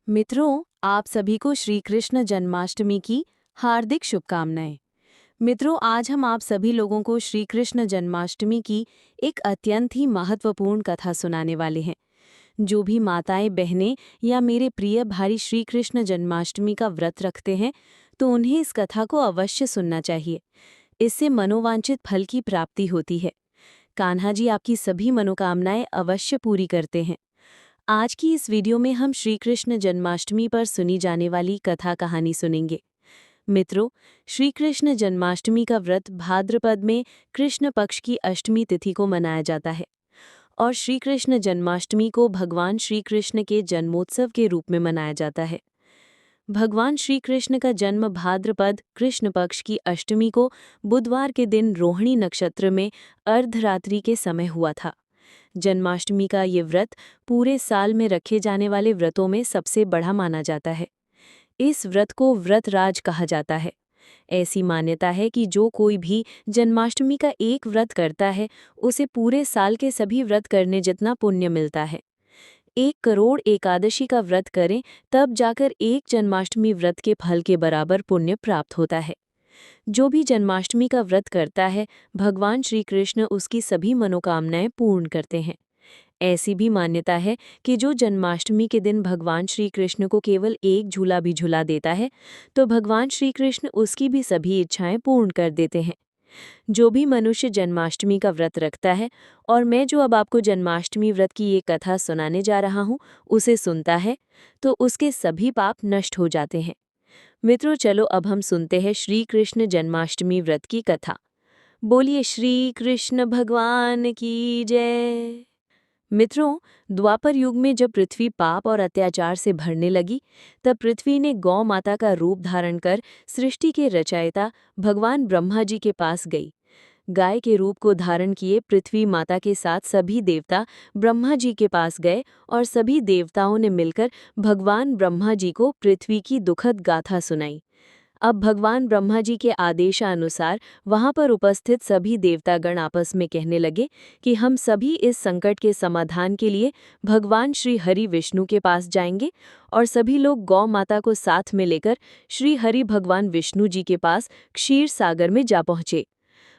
मित्रों, आप सभी को श्री कृष्ण जन्माष्टमी की हार्दिक शुभकामनाएं। मित्रों, आज हम आप सभी लोगों को श्री कृष्ण जन्माष्टमी की एक अत्यंत ही महत्वपूर्ण कथा सुनाने वाले हैं। जो भी माताएं, बहनें या मेरे प्रिय भाई श्री कृष्ण जन्माष्टमी का व्रत रखते हैं, तो उन्हें इस कथा को अवश्य सुनना चाहिए। इससे मनोवांछित फल की प्राप्ति होती है। कान्हा जी आपकी सभी मनोकामनाएं अवश्य पूरी करते हैं। आज की इस वीडियो में हम श्री कृष्ण जन्माष्टमी पर सुनी जाने वाली कथा कहानी सुनेंगे। मित्रों, श्री कृष्ण जन्माष्टमी का व्रत भाद्रपद में कृष्ण पक्ष की अष्टमी तिथि को मनाया जाता है और श्री कृष्ण जन्माष्टमी को भगवान श्री कृष्ण के जन्मोत्सव के रूप में मनाया जाता है। भगवान श्री कृष्ण का जन्म भाद्रपद कृष्ण पक्ष की अष्टमी को बुधवार के दिन रोहिणी नक्षत्र में अर्धरात्रि के समय हुआ था। जन्माष्टमी का ये व्रत पूरे साल में रखे जाने वाले व्रतों में सबसे बड़ा माना जाता है। इस व्रत को व्रतराज कहा जाता है। ऐसी मान्यता है कि जो कोई भी जन्माष्टमी का एक व्रत करता है, उसे पूरे साल के सभी व्रत करने जितना पुण्य मिलता है। 1 करोड़ एकादशी का व्रत करें, तब जाकर एक जन्माष्टमी व्रत के फल के बराबर पुण्य प्राप्त होता है। जो भी जन्माष्टमी का व्रत करता है, भगवान श्री कृष्ण उसकी सभी मनोकामनाएं पूर्ण करते हैं। ऐसी भी मान्यता है कि जो जन्माष्टमी के दिन भगवान श्री कृष्ण को केवल एक झूला भी झुला देता है, तो भगवान श्री कृष्ण उसकी भी सभी इच्छाएं पूर्ण कर देते हैं। जो भी मनुष्य जन्माष्टमी का व्रत रखता है, और मैं जो अब आपको जन्माष्टमी व्रत की ये कथा सुनाने जा रहा हूँ, उसे सुनता है, तो उसके सभी पाप नष्ट हो जाते हैं। मित्रों, चलो अब हम सुनते हैं श्री कृष्ण जन्माष्टमी व्रत की कथा। बोलिए श्री कृष्ण भगवान की जय। मित्रों, द्वापर युग में जब पृथ्वी पाप और अत्याचार से भरने लगी, तब पृथ्वी ने गौ माता का रूप धारण कर सृष्टि के रचयिता भगवान ब्रह्मा जी के पास गई। गाय के रूप को धारण किए पृथ्वी माता के साथ सभी देवता ब्रह्मा जी के पास गए और सभी देवताओं ने मिलकर भगवान ब्रह्मा जी को पृथ्वी की दुखद गाथा सुनाई। अब भगवान ब्रह्मा जी के आदेशानुसार वहां पर उपस्थित सभी देवतागण आपस में कहने लगे कि हम सभी इस संकट के समाधान के लिए भगवान श्री हरि विष्णु के पास जाएंगे, और सभी लोग गौ माता को साथ में लेकर श्री हरि भगवान विष्णु जी के पास क्षीर सागर में जा पहुंचे।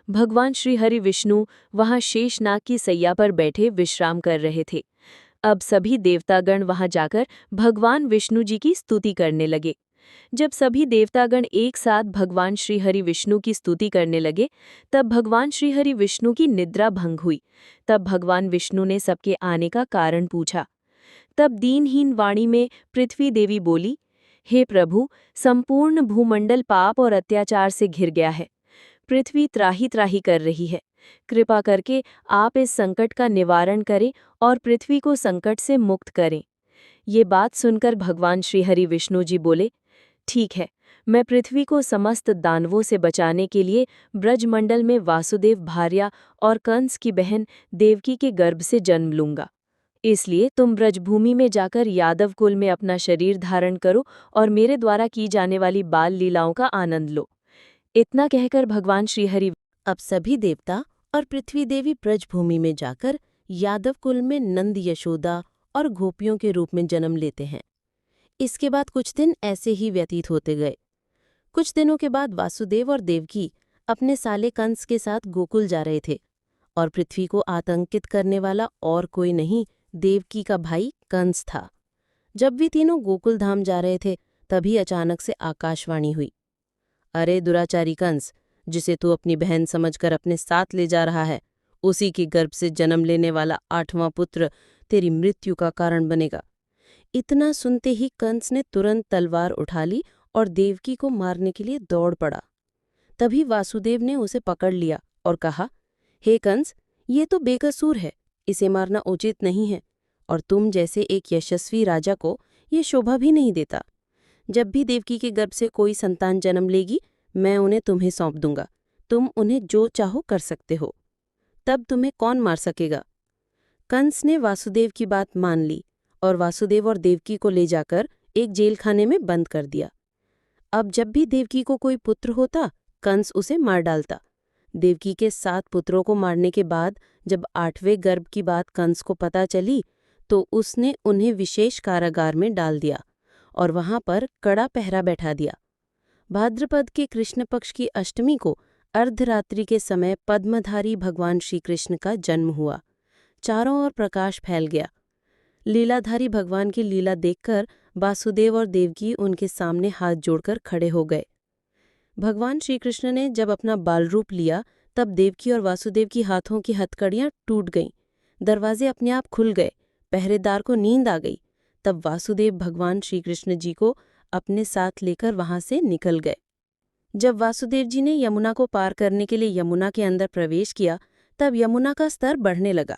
भगवान श्री हरि विष्णु वहां शेषनाग की सैया पर बैठे विश्राम कर रहे थे। अब सभी देवतागण वहां जाकर भगवान विष्णु जी की स्तुति करने लगे। जब सभी देवतागण एक साथ भगवान श्री हरि विष्णु की स्तुति करने लगे, तब भगवान श्री हरि विष्णु की निद्रा भंग हुई। तब भगवान विष्णु ने सबके आने का कारण पूछा। तब दीनहीन वाणी में पृथ्वी देवी बोली, हे प्रभु, संपूर्ण भूमंडल पाप और अत्याचार से घिर गया है। पृथ्वी त्राही त्राही कर रही है। कृपा करके आप इस संकट का निवारण करें और पृथ्वी को संकट से मुक्त करें। ये बात सुनकर भगवान श्री हरि विष्णु जी बोले, ठीक है, मैं पृथ्वी को समस्त दानवों से बचाने के लिए ब्रजमंडल में वासुदेव भार्या और कंस की बहन देवकी के गर्भ से जन्म लूंगा। इसलिए तुम ब्रजभूमि में जाकर यादव कुल में अपना शरीर धारण करो और मेरे द्वारा की जाने वाली बाल लीलाओं का आनंद लो। इतना कहकर भगवान श्रीहरि अब सभी देवता और पृथ्वी देवी ब्रजभूमि में जाकर यादव कुल में नंद, यशोदा और गोपियों के रूप में जन्म लेते हैं। इसके बाद कुछ दिन ऐसे ही व्यतीत होते गए। कुछ दिनों के बाद वासुदेव और देवकी अपने साले कंस के साथ गोकुल जा रहे थे, और पृथ्वी को आतंकित करने वाला और कोई नहीं, देवकी का भाई कंस था। जब भी तीनों गोकुल धाम जा रहे थे, तभी अचानक से आकाशवाणी हुई, अरे दुराचारी कंस, जिसे तू अपनी बहन समझकर अपने साथ ले जा रहा है, उसी के गर्भ से जन्म लेने वाला 8वां पुत्र तेरी मृत्यु का कारण बनेगा। इतना सुनते ही कंस ने तुरंत तलवार उठा ली और देवकी को मारने के लिए दौड़ पड़ा। तभी वासुदेव ने उसे पकड़ लिया और कहा, हे कंस, ये तो बेकसूर है, इसे मारना उचित नहीं है, और तुम जैसे एक यशस्वी राजा को ये शोभा भी नहीं देता। जब भी देवकी के गर्भ से कोई संतान जन्म लेगी, मैं उन्हें तुम्हें सौंप दूंगा। तुम उन्हें जो चाहो कर सकते हो। तब तुम्हें कौन मार सकेगा? कंस ने वासुदेव की बात मान ली और वासुदेव और देवकी को ले जाकर एक जेल खाने में बंद कर दिया। अब जब भी देवकी को कोई पुत्र होता, कंस उसे मार डालता। देवकी के 7 पुत्रों को मारने के बाद जब 8वें गर्भ की बात कंस को पता चली, तो उसने उन्हें विशेष कारागार में डाल दिया और वहां पर कड़ा पहरा बैठा दिया। भाद्रपद के कृष्ण पक्ष की अष्टमी को अर्धरात्रि के समय पद्मधारी भगवान श्री कृष्ण का जन्म हुआ। चारों ओर प्रकाश फैल गया। लीलाधारी भगवान की लीला देखकर वासुदेव और देवकी उनके सामने हाथ जोड़कर खड़े हो गए। भगवान श्री कृष्ण ने जब अपना बाल रूप लिया तब देवकी और वासुदेव की हाथों की हथकड़ियां टूट गईं। दरवाजे अपने आप खुल गए। पहरेदार को नींद आ गई। तब वासुदेव भगवान श्री कृष्ण जी को अपने साथ लेकर वहां से निकल गए। जब वासुदेव जी ने यमुना को पार करने के लिए यमुना के अंदर प्रवेश किया तब यमुना का स्तर बढ़ने लगा।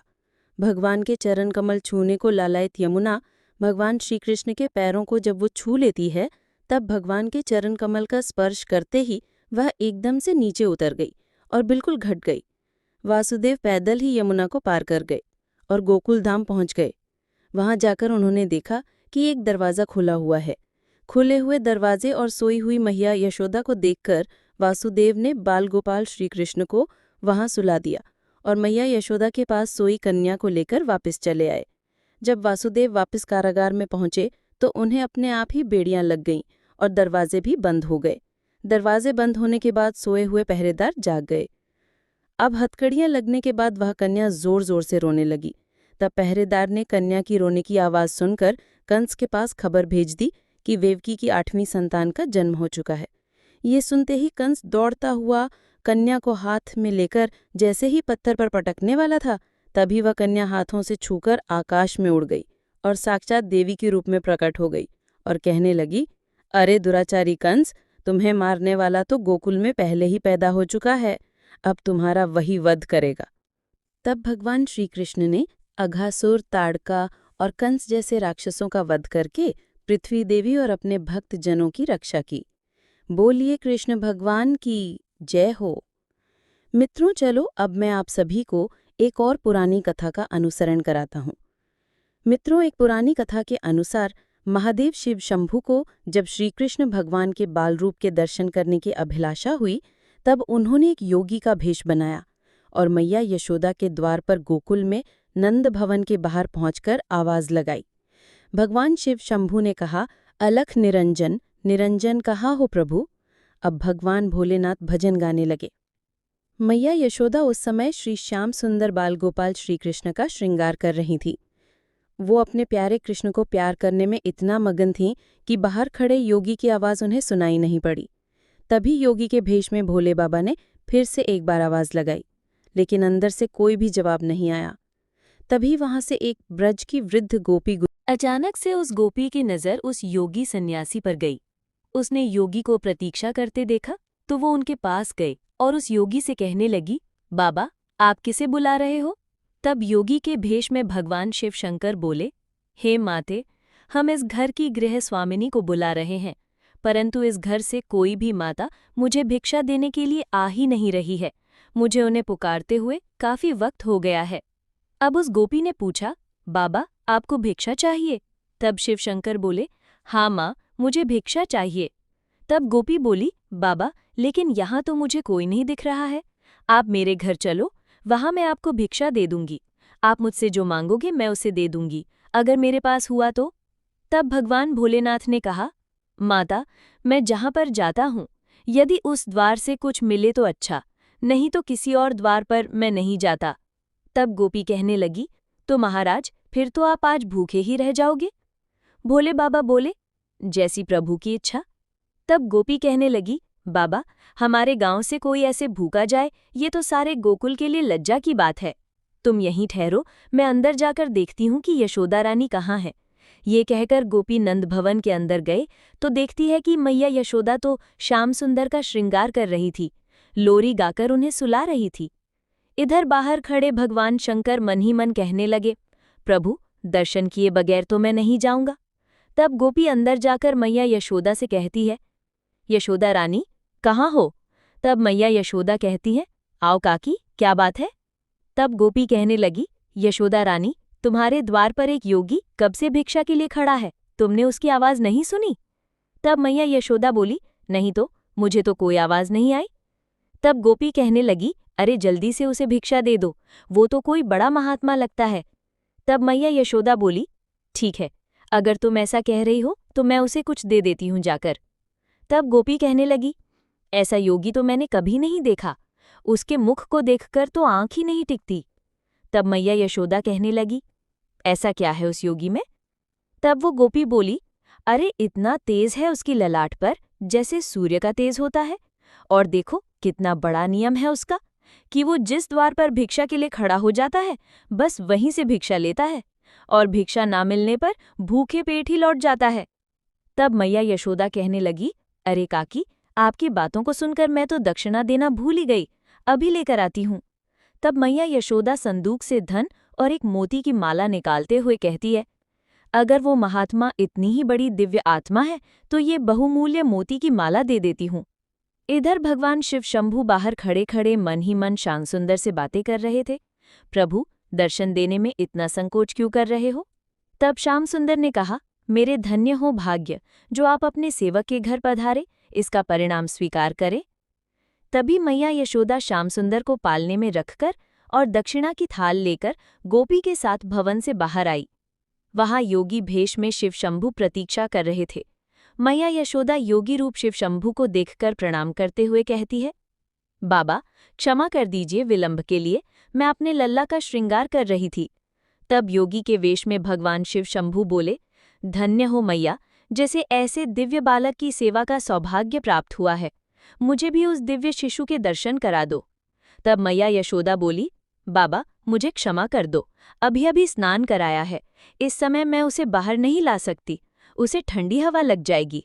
भगवान के चरण कमल छूने को लालायित यमुना भगवान श्री कृष्ण के पैरों को जब वो छू लेती है तब भगवान के चरण कमल का स्पर्श करते ही वह एकदम से नीचे उतर गई और बिल्कुल घट गई। वासुदेव पैदल ही यमुना को पार कर गए और गोकुल धाम पहुंच गए। वहां जाकर उन्होंने देखा कि एक दरवाज़ा खुला हुआ है। खुले हुए दरवाजे और सोई हुई मैया यशोदा को देखकर वासुदेव ने बाल गोपाल श्री कृष्ण को वहां सुला दिया और मैया यशोदा के पास सोई कन्या को लेकर वापस चले आए। जब वासुदेव वापस कारागार में पहुंचे तो उन्हें अपने आप ही बेड़ियां लग गईं और दरवाजे भी बंद हो गए। दरवाजे बंद होने के बाद सोए हुए पहरेदार जाग गए। अब हथकड़ियां लगने के बाद वह कन्या जोर जोर से रोने लगी। तब पहरेदार ने कन्या की रोने की आवाज़ सुनकर कंस के पास खबर भेज दी कि देवकी की 8वीं संतान का जन्म हो चुका है। ये सुनते ही कंस दौड़ता हुआ कन्या को हाथ में लेकर जैसे ही पत्थर पर पटकने वाला था तभी वह कन्या हाथों से छूकर आकाश में उड़ गई और साक्षात देवी के रूप में प्रकट हो गई और कहने लगी, अरे दुराचारी कंस, तुम्हें मारने वाला तो गोकुल में पहले ही पैदा हो चुका है, अब तुम्हारा वही वध करेगा। तब भगवान श्री कृष्ण ने अघासुर, ताड़का और कंस जैसे राक्षसों का वध करके पृथ्वी देवी और अपने भक्त जनों की रक्षा की। बोलिए कृष्ण भगवान की जय हो। मित्रों, चलो अब मैं आप सभी को एक और पुरानी कथा का अनुसरण कराता हूँ। मित्रों, एक पुरानी कथा के अनुसार महादेव शिव शंभू को जब श्री कृष्ण भगवान के बाल रूप के दर्शन करने की अभिलाषा हुई तब उन्होंने एक योगी का भेष बनाया और मैया यशोदा के द्वार पर गोकुल में नंद भवन के बाहर पहुंचकर आवाज लगाई। भगवान शिव शंभू ने कहा, अलख निरंजन, निरंजन कहाँ हो प्रभु। अब भगवान भोलेनाथ भजन गाने लगे। मैया यशोदा उस समय श्री श्याम सुंदर बाल गोपाल श्री कृष्ण का श्रृंगार कर रही थी। वो अपने प्यारे कृष्ण को प्यार करने में इतना मगन थीं कि बाहर खड़े योगी की आवाज़ उन्हें सुनाई नहीं पड़ी। तभी योगी के भेष में भोले बाबा ने फिर से एक बार आवाज़ लगाई, लेकिन अंदर से कोई भी जवाब नहीं आया। तभी वहां से एक ब्रज की वृद्ध गोपी अचानक से उस गोपी की नज़र उस योगी सन्यासी पर गई। उसने योगी को प्रतीक्षा करते देखा तो वो उनके पास गए और उस योगी से कहने लगी, बाबा, आप किसे बुला रहे हो। तब योगी के भेष में भगवान शिव शंकर बोले, हे माते, हम इस घर की गृह स्वामिनी को बुला रहे हैं, परंतु इस घर से कोई भी माता मुझे भिक्षा देने के लिए आ ही नहीं रही है। मुझे उन्हें पुकारते हुए काफी वक्त हो गया है। अब उस गोपी ने पूछा, बाबा, आपको भिक्षा चाहिए। तब शिव शंकर बोले, हाँ माँ, मुझे भिक्षा चाहिए। तब गोपी बोली, बाबा, लेकिन यहाँ तो मुझे कोई नहीं दिख रहा है। आप मेरे घर चलो, वहाँ मैं आपको भिक्षा दे दूंगी। आप मुझसे जो मांगोगे मैं उसे दे दूंगी, अगर मेरे पास हुआ तो। तब भगवान भोलेनाथ ने कहा, माता, मैं जहाँ पर जाता हूँ, यदि उस द्वार से कुछ मिले तो अच्छा, नहीं तो किसी और द्वार पर मैं नहीं जाता। तब गोपी कहने लगी, तो महाराज, फिर तो आप आज भूखे ही रह जाओगे। भोले बाबा बोले, जैसी प्रभु की इच्छा। तब गोपी कहने लगी, बाबा, हमारे गांव से कोई ऐसे भूखा जाए, ये तो सारे गोकुल के लिए लज्जा की बात है। तुम यहीं ठहरो, मैं अंदर जाकर देखती हूँ कि यशोदा रानी कहाँ है। ये कहकर गोपी नंद भवन के अंदर गए तो देखती है कि मैया यशोदा तो श्याम सुंदर का श्रृंगार कर रही थी, लोरी गाकर उन्हें सुला रही थी। इधर बाहर खड़े भगवान शंकर मन ही मन कहने लगे, प्रभु, दर्शन किए बगैर तो मैं नहीं जाऊंगा। तब गोपी अंदर जाकर मैया यशोदा से कहती है, यशोदा रानी, कहाँ हो। तब मैया यशोदा कहती है, आओ काकी, क्या बात है। तब गोपी कहने लगी, यशोदा रानी, तुम्हारे द्वार पर एक योगी कब से भिक्षा के लिए खड़ा है, तुमने उसकी आवाज़ नहीं सुनी। तब मैया यशोदा बोली, नहीं तो, मुझे तो कोई आवाज़ नहीं आई। तब गोपी कहने लगी, अरे जल्दी से उसे भिक्षा दे दो, वो तो कोई बड़ा महात्मा लगता है। तब मैया यशोदा बोली, ठीक है, अगर तुम ऐसा कह रही हो तो मैं उसे कुछ दे देती हूँ जाकर। तब गोपी कहने लगी, ऐसा योगी तो मैंने कभी नहीं देखा, उसके मुख को देखकर तो आंख ही नहीं टिकती। तब मैया यशोदा कहने लगी, ऐसा क्या है उस योगी में? तब वो गोपी बोली, अरे इतना तेज है उसकी ललाट पर, जैसे सूर्य का तेज होता है। और देखो कितना बड़ा नियम है उसका कि वो जिस द्वार पर भिक्षा के लिए खड़ा हो जाता है, बस वहीं से भिक्षा लेता है, और भिक्षा ना मिलने पर भूखे पेट ही लौट जाता है। तब मैया यशोदा कहने लगी, अरे काकी, आपकी बातों को सुनकर मैं तो दक्षिणा देना भूल ही गई, अभी लेकर आती हूँ। तब मैया यशोदा संदूक से धन और एक मोती की माला निकालते हुए कहती है, अगर वो महात्मा इतनी ही बड़ी दिव्य आत्मा है तो ये बहुमूल्य मोती की माला दे देती हूँ। इधर भगवान शिव शंभू बाहर खड़े खड़े मन ही मन श्याम सुंदर से बातें कर रहे थे। प्रभु, दर्शन देने में इतना संकोच क्यों कर रहे हो? तब श्याम सुंदर ने कहा, मेरे धन्य हो भाग्य जो आप अपने सेवक के घर पधारे, इसका परिणाम स्वीकार करें। तभी मैया यशोदा श्याम सुंदर को पालने में रखकर और दक्षिणा की थाल लेकर गोपी के साथ भवन से बाहर आई। वहां योगी भेष में शिव शंभू प्रतीक्षा कर रहे थे। मैया यशोदा योगी रूप शिव शंभू को देखकर प्रणाम करते हुए कहती है, बाबा, क्षमा कर दीजिए विलंब के लिए, मैं अपने लल्ला का श्रृंगार कर रही थी। तब योगी के वेश में भगवान शिव शंभू बोले, धन्य हो मैया, जैसे ऐसे दिव्य बालक की सेवा का सौभाग्य प्राप्त हुआ है, मुझे भी उस दिव्य शिशु के दर्शन करा दो। तब मैया यशोदा बोली, बाबा, मुझे क्षमा कर दो, अभी अभी स्नान कराया है, इस समय मैं उसे बाहर नहीं ला सकती, उसे ठंडी हवा लग जाएगी।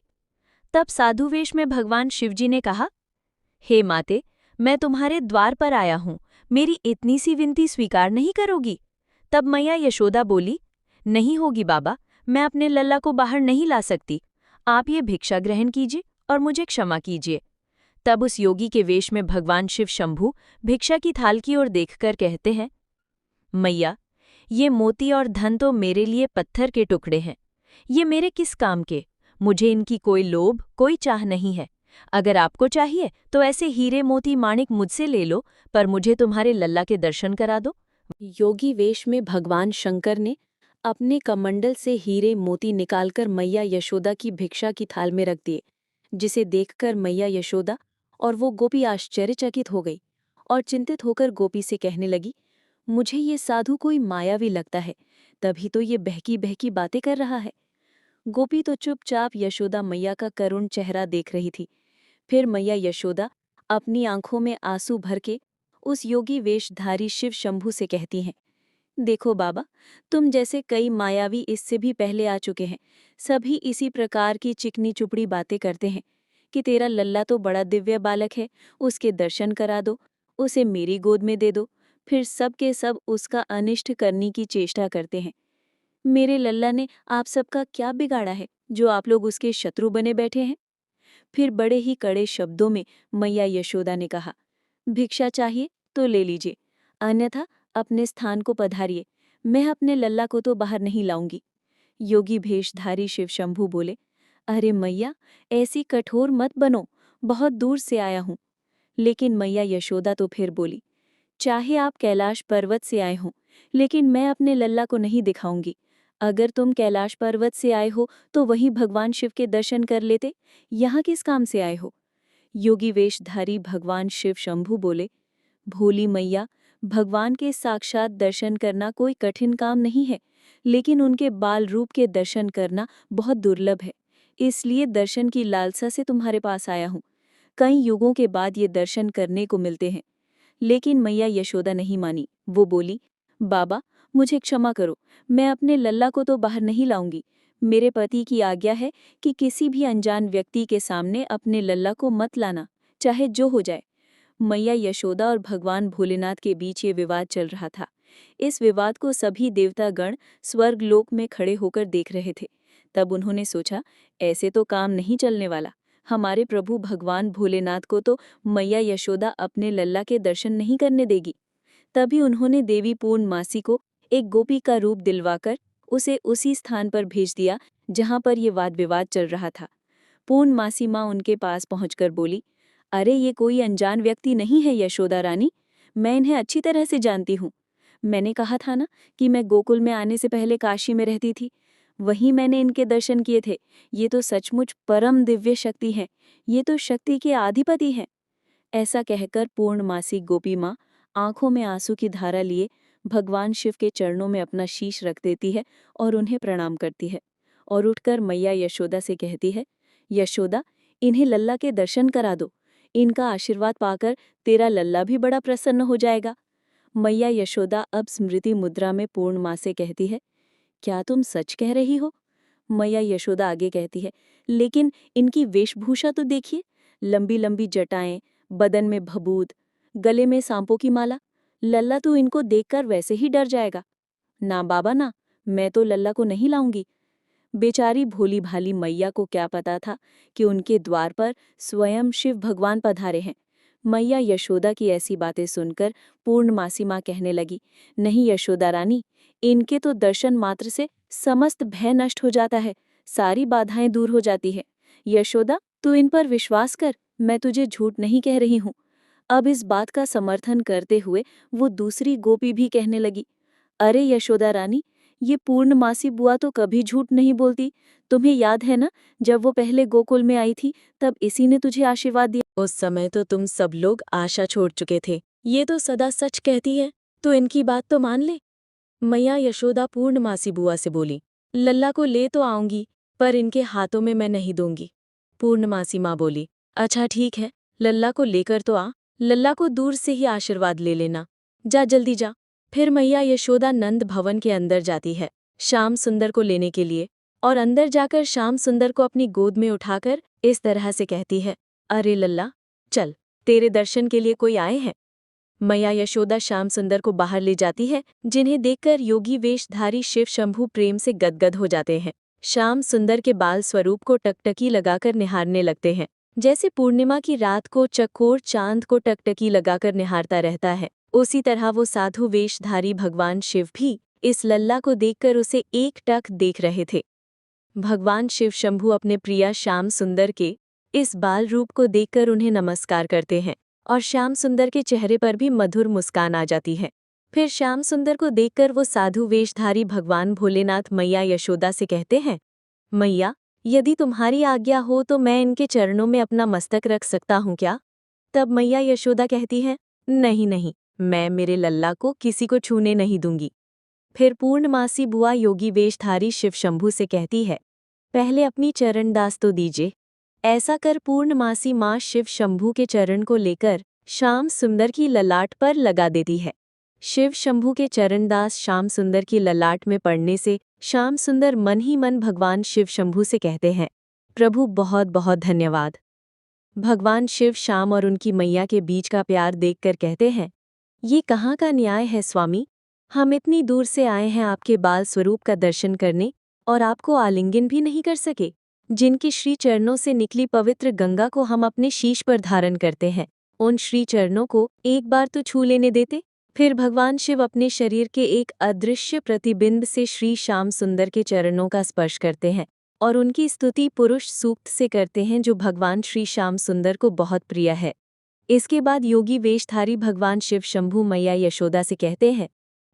तब साधुवेश में भगवान शिवजी ने कहा, हे माते, मैं तुम्हारे द्वार पर आया हूँ, मेरी इतनी सी विनती स्वीकार नहीं करोगी? तब मैया यशोदा बोली, नहीं होगी बाबा, मैं अपने लल्ला को बाहर नहीं ला सकती, आप ये भिक्षा ग्रहण कीजिए और मुझे क्षमा कीजिए। तब उस योगी के वेश में भगवान शिव शंभू भिक्षा की थाल की ओर देखकर कहते हैं, मैया, ये मोती और धन तो मेरे लिए पत्थर के टुकड़े हैं, ये मेरे किस काम के? मुझे इनकी कोई लोभ, कोई चाह नहीं है। अगर आपको चाहिए तो ऐसे हीरे मोती माणिक मुझसे ले लो, पर मुझे तुम्हारे लल्ला के दर्शन करा दो। योगी वेश में भगवान शंकर ने अपने कमंडल से हीरे मोती निकालकर मैया यशोदा की भिक्षा की थाल में रख दिए, जिसे देखकर मैया यशोदा और वो गोपी आश्चर्यचकित हो गई और चिंतित होकर गोपी से कहने लगी, मुझे ये साधु कोई मायावी लगता है, तभी तो ये बहकी बहकी बातें कर रहा है। गोपी तो चुपचाप यशोदा मैया का करुण चेहरा देख रही थी। फिर मैया यशोदा अपनी आंखों में आंसू भर के उस योगी वेशधारी शिव शंभू से कहती हैं, देखो बाबा, तुम जैसे कई मायावी इससे भी पहले आ चुके हैं, सभी इसी प्रकार की चिकनी चुपड़ी बातें करते हैं कि तेरा लल्ला तो बड़ा दिव्य बालक है, उसके दर्शन करा दो, उसे मेरी गोद में दे दो। फिर सब के सब उसका अनिष्ट करने की चेष्टा करते हैं। मेरे लल्ला ने आप सबका क्या बिगाड़ा है जो आप लोग उसके शत्रु बने बैठे हैं? फिर बड़े ही कड़े शब्दों में मैया यशोदा ने कहा, भिक्षा चाहिए तो ले लीजिए, अन्यथा अपने स्थान को पधारिए, मैं अपने लल्ला को तो बाहर नहीं लाऊंगी। योगी भेषधारी शिव शंभू बोले, अरे मैया, ऐसी कठोर मत बनो, बहुत दूर से आया हूं। लेकिन मैया यशोदा तो फिर बोली, चाहे आप कैलाश पर्वत से आए हों, लेकिन मैं अपने लल्ला को नहीं दिखाऊंगी। अगर तुम कैलाश पर्वत से आए हो तो वहीं भगवान शिव के दर्शन कर लेते, यहाँ किस काम से आए हो? योगी वेशधारी भगवान शिव शंभू बोले, भोली मैया, भगवान के साक्षात दर्शन करना कोई कठिन काम नहीं है, लेकिन उनके बाल रूप के दर्शन करना बहुत दुर्लभ है, इसलिए दर्शन की लालसा से तुम्हारे पास आया हूँ। कई युगों के बाद ये दर्शन करने को मिलते हैं। लेकिन मैया यशोदा नहीं मानी, वो बोली, बाबा, मुझे क्षमा करो, मैं अपने लल्ला को तो बाहर नहीं लाऊंगी। मेरे पति की आज्ञा है कि किसी भी अनजान व्यक्ति के सामने अपने लल्ला को मत लाना, चाहे जो हो जाए। मैया यशोदा और भगवान भोलेनाथ के बीच ये विवाद चल रहा था। इस विवाद को सभी देवतागण स्वर्ग लोक में खड़े होकर देख रहे थे। तब उन्होंने सोचा, ऐसे तो काम नहीं चलने वाला, हमारे प्रभु भगवान भोलेनाथ को तो मैया यशोदा अपने लल्ला के दर्शन नहीं करने देगी। तभी उन्होंने देवी पूर्णमासी को एक गोपी का रूप दिलवाकर उसे उसी स्थान पर भेज दिया जहां पर ये वाद विवाद चल रहा था। पूर्णमासी माँ उनके पास पहुंचकर बोली, अरे ये कोई अनजान व्यक्ति नहीं है यशोदा रानी, मैं इन्हें अच्छी तरह से जानती हूँ। मैंने कहा था ना कि मैं गोकुल में आने से पहले काशी में रहती थी। वहीं मैंने इनके दर्शन किए थे। ये तो सचमुच परम दिव्य शक्ति है, ये तो शक्ति के अधिपति हैं। ऐसा कहकर पूर्णमासी गोपी माँ आंखों में आंसू की धारा लिए भगवान शिव के चरणों में अपना शीश रख देती है और उन्हें प्रणाम करती है और उठकर मैया यशोदा से कहती है, यशोदा, इन्हें लल्ला के दर्शन करा दो। इनका आशीर्वाद पाकर तेरा लल्ला भी बड़ा प्रसन्न हो जाएगा। मैया यशोदा अब स्मृति मुद्रा में पूर्ण माँ से कहती है, क्या तुम सच कह रही हो? मैया यशोदा आगे कहती है, लेकिन इनकी वेशभूषा तो देखिए, लंबी लंबी जटाएं, बदन में भभूत, गले में सांपों की माला। लल्ला तो इनको देखकर वैसे ही डर जाएगा। ना बाबा ना, मैं तो लल्ला को नहीं लाऊंगी। बेचारी भोली भाली मैया को क्या पता था कि उनके द्वार पर स्वयं शिव भगवान पधारे हैं। मैया यशोदा की ऐसी बातें सुनकर पूर्णमासी माँ कहने लगी, नहीं यशोदा रानी, इनके तो दर्शन मात्र से समस्त भय नष्ट हो जाता है, सारी बाधाएं दूर हो जाती है। यशोदा, तू इन पर विश्वास कर, मैं तुझे झूठ नहीं कह रही हूँ। अब इस बात का समर्थन करते हुए वो दूसरी गोपी भी कहने लगी, अरे यशोदा रानी, ये पूर्णमासी बुआ तो कभी झूठ नहीं बोलती। तुम्हें याद है ना, जब वो पहले गोकुल में आई थी तब इसी ने तुझे आशीर्वाद दिया। उस समय तो तुम सब लोग आशा छोड़ चुके थे। ये तो सदा सच कहती है, तो इनकी बात तो मान ले। मैया यशोदा पूर्णमासी बुआ से बोली, लल्ला को ले तो आऊंगी, पर इनके हाथों में मैं नहीं दूंगी। पूर्णमासी माँ बोली, अच्छा ठीक है, लल्ला को लेकर तो आ, लल्ला को दूर से ही आशीर्वाद ले लेना। जा जल्दी जा। फिर मैया यशोदा नंद भवन के अंदर जाती है श्याम सुंदर को लेने के लिए, और अंदर जाकर श्याम सुंदर को अपनी गोद में उठाकर इस तरह से कहती है, अरे लल्ला, चल, तेरे दर्शन के लिए कोई आए हैं। मैया यशोदा श्याम सुंदर को बाहर ले जाती है, जिन्हें देखकर योगी वेशधारी शिव शंभू प्रेम से गदगद हो जाते हैं। श्याम सुंदर के बाल स्वरूप को टकटकी लगाकर निहारने लगते हैं, जैसे पूर्णिमा की रात को चकोर चांद को टकटकी लगाकर निहारता रहता है। उसी तरह वो साधु वेशधारी भगवान शिव भी इस लल्ला को देखकर उसे एक टक देख रहे थे। भगवान शिव शंभू अपने प्रिया श्याम सुंदर के इस बाल रूप को देखकर उन्हें नमस्कार करते हैं और श्याम सुंदर के चेहरे पर भी मधुर मुस्कान आ जाती है। फिर श्याम सुंदर को देखकर वो साधु वेशधारी भगवान भोलेनाथ मैया यशोदा से कहते हैं, मैया, यदि तुम्हारी आज्ञा हो तो मैं इनके चरणों में अपना मस्तक रख सकता हूँ क्या? तब मैया यशोदा कहती है, नहीं नहीं, मैं मेरे लल्ला को किसी को छूने नहीं दूंगी। फिर पूर्णमासी बुआ योगी वेशधारी शिव शंभू से कहती है, पहले अपनी चरणदास तो दीजिए। ऐसा कर पूर्णमासी माँ शिव शंभू के चरण को लेकर श्याम सुंदर की ललाट पर लगा देती है। शिव शंभू के चरणदास श्याम सुंदर की ललाट में पड़ने से श्याम सुंदर मन ही मन भगवान शिव शंभू से कहते हैं, प्रभु बहुत बहुत धन्यवाद। भगवान शिव श्याम और उनकी मैया के बीच का प्यार देखकर कहते हैं, ये कहाँ का न्याय है स्वामी, हम इतनी दूर से आए हैं आपके बाल स्वरूप का दर्शन करने और आपको आलिंगन भी नहीं कर सके। जिनके श्री चरणों से निकली पवित्र गंगा को हम अपने शीश पर धारण करते हैं, उन श्री चरणों को एक बार तो छू लेने देते। फिर भगवान शिव अपने शरीर के एक अदृश्य प्रतिबिंब से श्री श्याम सुंदर के चरणों का स्पर्श करते हैं और उनकी स्तुति पुरुष सूक्त से करते हैं, जो भगवान श्री श्याम सुंदर को बहुत प्रिय है। इसके बाद योगी वेशधारी भगवान शिव शंभू मैया यशोदा से कहते हैं,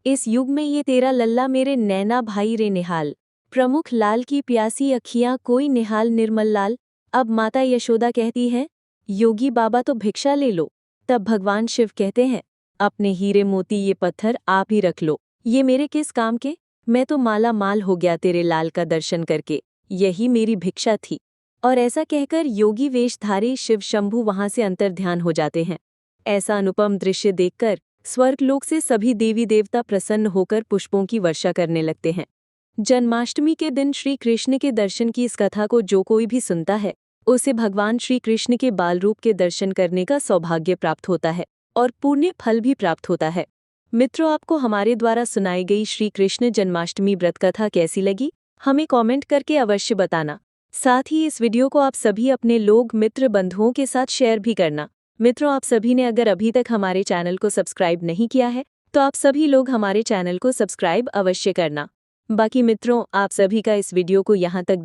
इस युग में ये तेरा लल्ला मेरे नैना भाई रे निहाल, प्रमुख लाल की प्यासी अखियां कोई निहाल निर्मल लाल। अब माता यशोदा कहती है, योगी बाबा तो भिक्षा ले लो। तब भगवान शिव कहते हैं, अपने हीरे मोती ये पत्थर आप ही रख लो, ये मेरे किस काम के, मैं तो माला माल हो गया तेरे लाल का दर्शन करके, यही मेरी भिक्षा थी। और ऐसा कहकर योगी वेशधारी शिव शंभू वहां से अंतर्ध्यान हो जाते हैं। ऐसा अनुपम दृश्य देखकर स्वर्गलोक से सभी देवी देवता प्रसन्न होकर पुष्पों की वर्षा करने लगते हैं। जन्माष्टमी के दिन श्री कृष्ण के दर्शन की इस कथा को जो कोई भी सुनता है, उसे भगवान श्री कृष्ण के बाल रूप के दर्शन करने का सौभाग्य प्राप्त होता है और पुण्य फल भी प्राप्त होता है। मित्रों, आपको हमारे द्वारा सुनाई गई श्री कृष्ण जन्माष्टमी व्रत कथा कैसी लगी, हमें कमेंट करके अवश्य बताना। साथ ही इस वीडियो को आप सभी अपने लोग मित्र बंधुओं के साथ शेयर भी करना। मित्रों, आप सभी ने अगर अभी तक हमारे चैनल को सब्सक्राइब नहीं किया है तो आप सभी लोग हमारे चैनल को सब्सक्राइब अवश्य करना। बाकी मित्रों, आप सभी का इस वीडियो को यहाँ तक